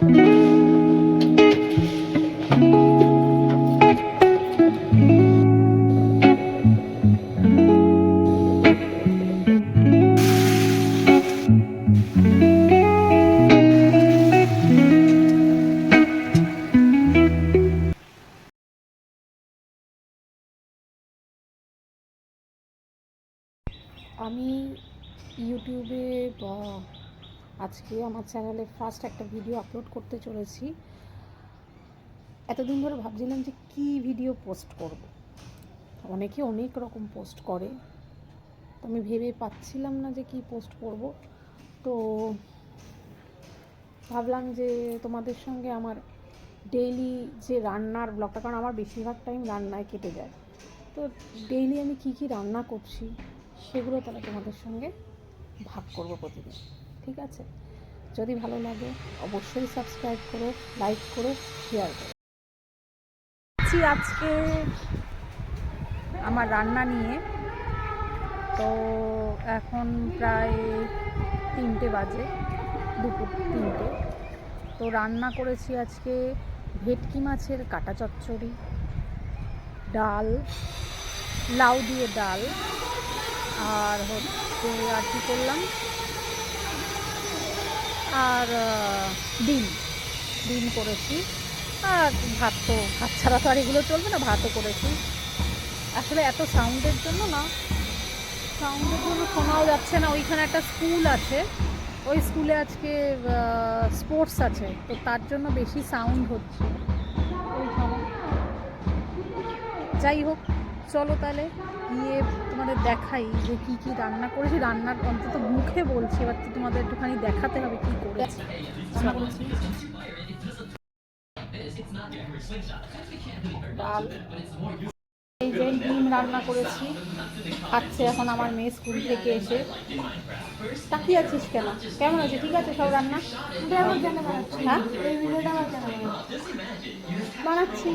আমি ইউটিউবে আজকে আমার চ্যানেলে ফার্স্ট একটা ভিডিও আপলোড করতে চলেছি। এতদিন ধরে ভাবছিলাম যে কী ভিডিও পোস্ট করব। অনেকে অনেক রকম পোস্ট করে, তো আমি ভেবে পাচ্ছিলাম না যে কী পোস্ট করব। তো ভাবলাম যে তোমাদের সঙ্গে আমার ডেইলি যে রান্নার ব্লগটা, কারণ আমার বেশিরভাগ টাইম রান্নায় কেটে যায়, তো ডেইলি আমি কী কী রান্না করছি সেগুলো তাহলে তোমাদের সঙ্গে ভাগ করবো প্রতিদিন। ঠিক আছে? যদি ভালো লাগে অবশ্যই সাবস্ক্রাইব করো, লাইক করো, শেয়ার করো। আজকে আমার রান্না নিয়ে, তো এখন প্রায় 3টে বাজে, দুপুর 3টে। তো রান্না করেছি আজকে ভেটকি মাছের কাটা চচ্চড়ি, ডাল, লাউ দিয়ে ডাল, আর হচ্ছে আর কি করলাম, আর ডিম করেছি। আর ভাত ছাড়া তো আর এগুলো চলবে না, ভাতও করেছি। আসলে এত সাউন্ডের জন্য শোনাও যাচ্ছে না। ওইখানে একটা স্কুল আছে, ওই স্কুলে আজকে স্পোর্টস আছে, তো তার জন্য বেশি সাউন্ড হচ্ছে ওইখানে। যাই হোক, চলো তাহলে গিয়ে তোমাদের দেখাই যে কী কী রান্না করেছি। রান্নার অন্তত মুখে বলছি, এবার তো তোমাদের একটুখানি দেখাতে হবে কী করেছি। ডাল, এই যে ডিম রান্না করেছি, খাচ্ছে এখন আমার মেয়ে স্কুল থেকে এসে। তাকিয়ে আছিস কেন? কেমন আছে? ঠিক আছে সব রান্না? হ্যাঁ, বানাচ্ছি।